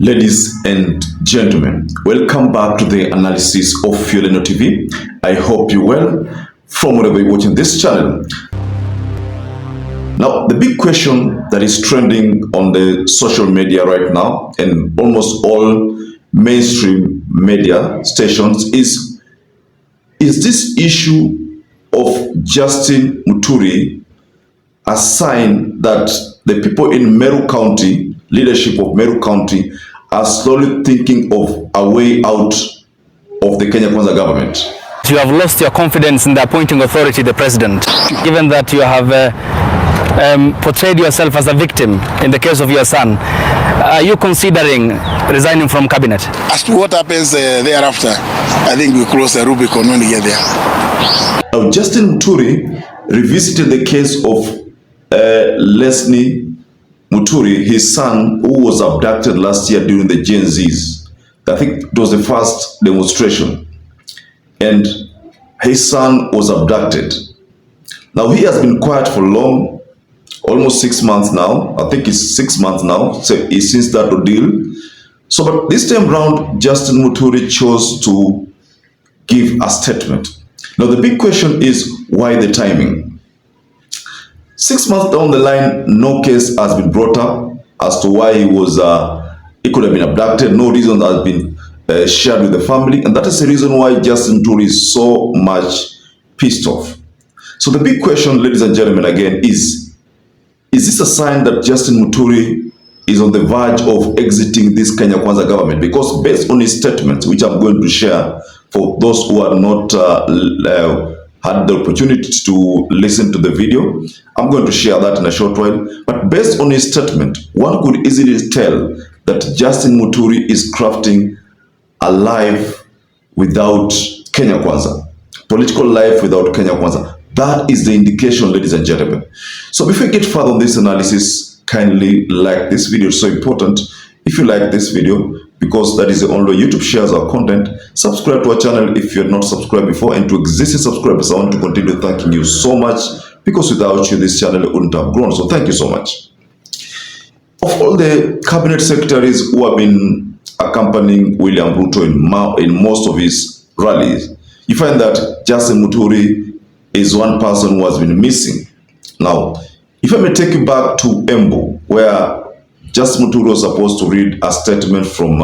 Ladies and gentlemen, welcome back to the analysis of YOLENO TV. I hope you're well from wherever you're watching this channel. Now, the big question that is trending on the social media right now and almost all mainstream media stations is this issue of Justin Muturi a sign that the people in MERU County, leadership of MERU County, are slowly thinking of a way out of the Kenya Kwanza government? You have lost your confidence in the appointing authority, the president, given that you have portrayed yourself as a victim in the case of your son. Are you considering resigning from cabinet? As to what happens thereafter, I think we cross the Rubicon when we get there. Now, Justin Muturi revisited the case of Leslie Muturi, his son, who was abducted last year during the Gen Zs. I think it was the first demonstration. And his son was abducted. Now, he has been quiet for long, almost 6 months now. I think it's 6 months now since that ordeal. So, but this time round, Justin Muturi chose to give a statement. Now, the big question is, why the timing? 6 months down the line, no case has been brought up as to why he could have been abducted. No reason has been shared with the family, and that is the reason why Justin Muturi is so much pissed off. So the big question, ladies and gentlemen, again is this a sign that Justin Muturi is on the verge of exiting this Kenya Kwanza government? Because based on his statements, which I'm going to share for those who are not had the opportunity to listen to the video, I'm going to share that in a short while. But based on his statement, one could easily tell that Justin Muturi is crafting a life without Kenya Kwanza, political life without Kenya Kwanza. That is the indication, ladies and gentlemen. So before we get further on this analysis, kindly like this video. It's so important. If you like this video, because that is the only way YouTube shares our content, subscribe to our channel if you're not subscribed before, and to existing subscribers, I want to continue thanking you so much, because without you, this channel wouldn't have grown. So thank you so much. Of all the cabinet secretaries who have been accompanying William Ruto in most of his rallies, you find that Justin Muturi is one person who has been missing. Now, if I may take you back to Embu, where Justin Muturi was supposed to read a statement from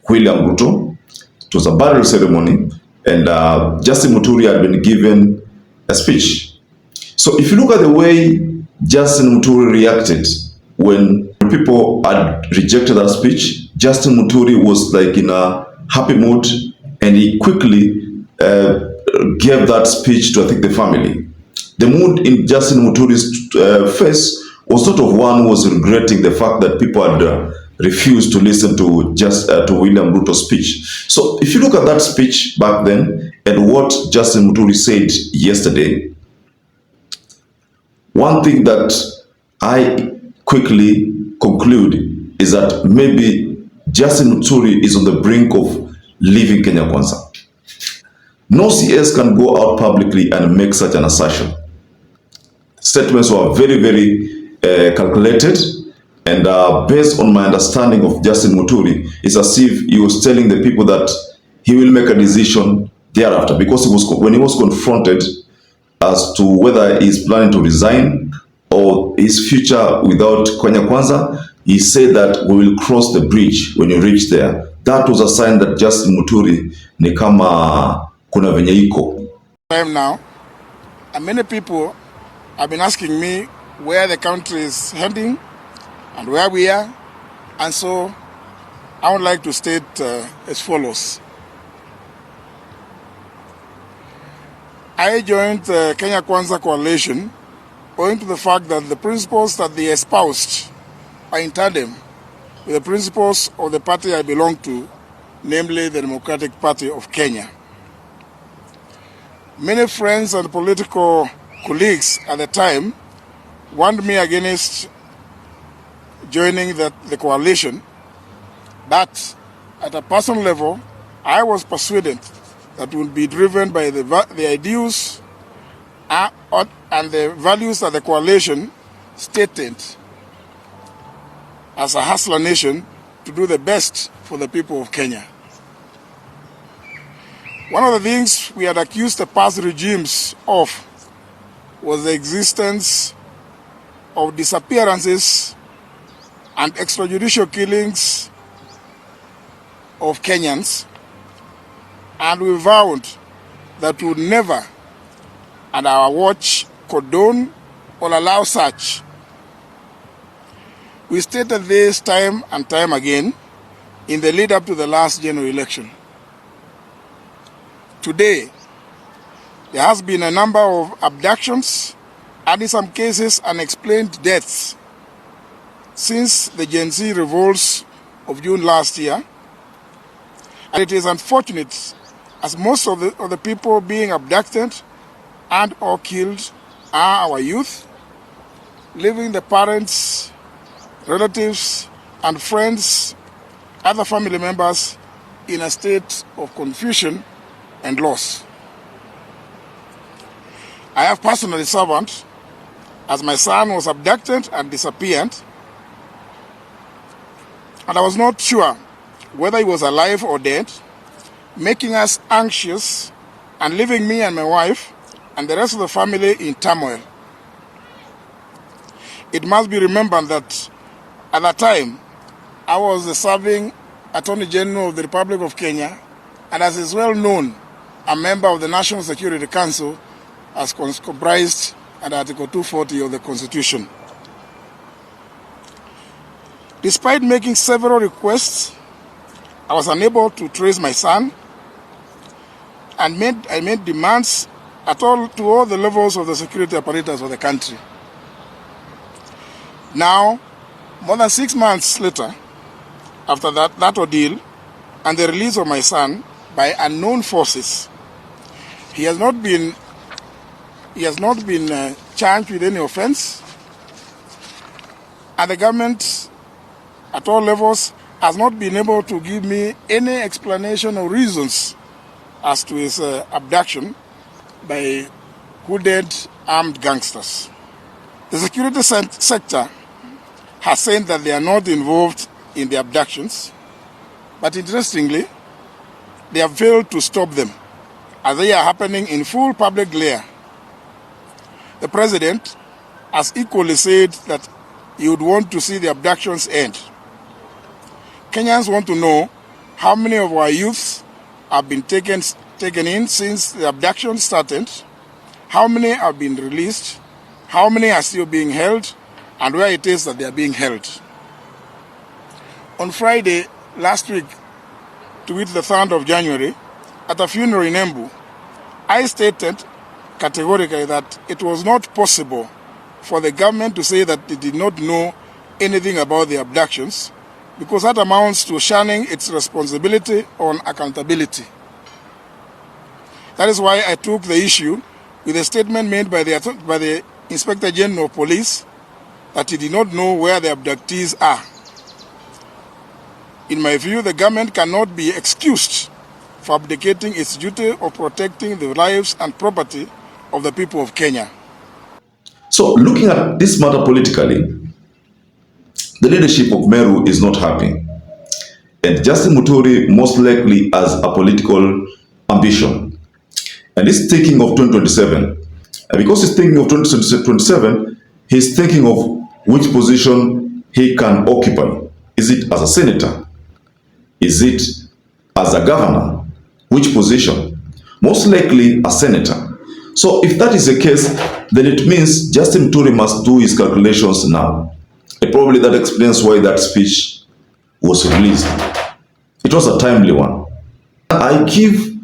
William Ruto. It was a burial ceremony, and Justin Muturi had been given a speech. So if you look at the way Justin Muturi reacted when people had rejected that speech, Justin Muturi was like in a happy mood, and he quickly gave that speech to, I think, the family. The mood in Justin Muturi's face was sort of one who was regretting the fact that people had refused to listen to William Ruto's speech. So if you look at that speech back then and what Justin Muturi said yesterday, one thing that I quickly conclude is that maybe Justin Muturi is on the brink of leaving Kenya Kwanza. No CS can go out publicly and make such an assertion. Statements were very, very calculated, and based on my understanding of Justin Muturi, it's as if he was telling the people that he will make a decision thereafter, because when he was confronted as to whether he's planning to resign or his future without Kenya Kwanza, he said that we will cross the bridge when you reach there. That was a sign that Justin Muturi ni kama kuna venye iko. Time now, and many people have been asking me where the country is heading and where we are, and so I would like to state as follows. I joined the Kenya Kwanza coalition owing to the fact that the principles that they espoused are in tandem with the principles of the party I belong to, namely the Democratic Party of Kenya. Many friends and political colleagues at the time warned me against joining the coalition, but at a personal level, I was persuaded that will be driven by the ideals and the values that the coalition stated as a hustler nation to do the best for the people of Kenya. One of the things we had accused the past regimes of was the existence of disappearances and extrajudicial killings of Kenyans, and we vowed that we would never, at our watch, condone or allow such. We stated this time and time again in the lead up to the last general election. Today, there has been a number of abductions and in some cases unexplained deaths since the Gen Z revolts of June last year. And it is unfortunate as most of the people being abducted and or killed are our youth, leaving the parents, relatives, and friends, other family members in a state of confusion and loss. I have personally suffered as my son was abducted and disappeared, and I was not sure whether he was alive or dead, making us anxious and leaving me and my wife and the rest of the family in turmoil. It must be remembered that at that time, I was the serving Attorney General of the Republic of Kenya, and as is well known, a member of the National Security Council as comprised under Article 240 of the Constitution. Despite making several requests, I was unable to trace my son, and I made demands to all the levels of the security apparatus of the country. Now, more than 6 months later, after that ordeal and the release of my son by unknown forces, he has not been charged with any offense, and the government at all levels has not been able to give me any explanation or reasons as to his abduction by hooded armed gangsters. The security sector has said that they are not involved in the abductions, but interestingly, they have failed to stop them as they are happening in full public glare. The president has equally said that he would want to see the abductions end. Kenyans want to know how many of our youths have been taken in since the abduction started, how many have been released, how many are still being held, and where it is that they are being held. On Friday last week, to wit the 3rd of January, at a funeral in Embu, I stated categorically that it was not possible for the government to say that they did not know anything about the abductions, because that amounts to shunning its responsibility on accountability. That is why I took the issue with a statement made by the Inspector General of Police that he did not know where the abductees are. In my view, the government cannot be excused for abdicating its duty of protecting the lives and property of the people of Kenya. So, looking at this matter politically, the leadership of MERU is not happy. And Justin Muturi most likely has a political ambition. And he's thinking of 2027. And because he's thinking of 2027, he's thinking of which position he can occupy. Is it as a senator? Is it as a governor? Which position? Most likely a senator. So if that is the case, then it means Justin Muturi must do his calculations now. And probably that explains why that speech was released. It was a timely one. I give,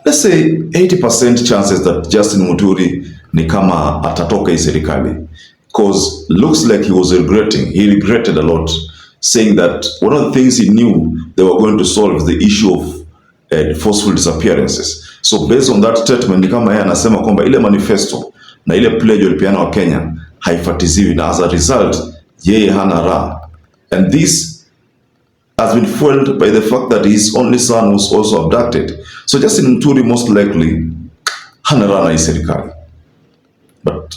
let's say, 80% chances that Justin Muturi ni kama atatoka hii serikali. Because looks like he was regretting. He regretted a lot, saying that one of the things he knew they were going to solve is the issue of forceful disappearances. So based on that statement, ni kama yeye anasema kwamba ile manifesto na ile pledge walipeana wa Kenya haifatiziwi, na as a result yeye hana raha. And this has been fueled by the fact that his only son was also abducted. So Justin Muturi most likely hana raha na hii serikali. But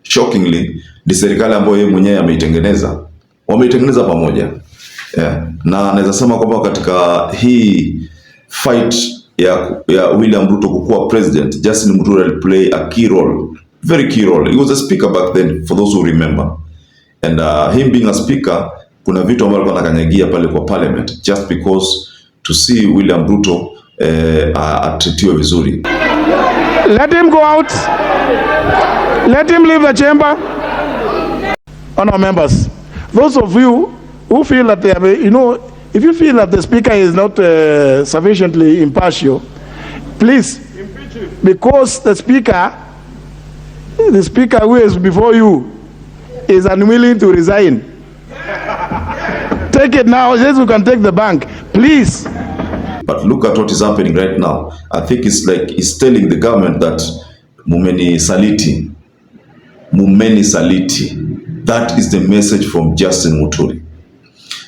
shockingly, ni serikali ambayo yeye mwenyewe ameitengeneza. Wameitengeneza pamoja. Yeah. Na naweza sema kwamba katika hii fight ya William Ruto kukuwa president, Justin Muturi play a key role, very key role. He was a speaker back then, for those who remember. And him being a speaker, kuna vitu ambavyo alikuwa anakanyagia pale kwa parliament just because to see William Ruto atritiwe vizuri. Let him go out. Let him leave the chamber. Honourable members, those of you who feel that they have, if you feel that the speaker is not sufficiently impartial, please, because the speaker who is before you is unwilling to resign. Take it now, yes, we can take the bank, please. But look at what is happening right now. I think it's like he's telling the government that mumeni saliti. That is the message from Justin Muturi.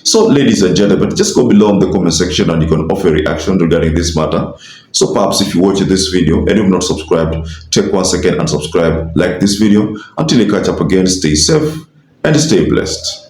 So, ladies and gentlemen, just go below in the comment section and you can offer a reaction regarding this matter. So perhaps if you watch this video and you've not subscribed, take 1 second and subscribe, like this video. Until you catch up again, stay safe and stay blessed.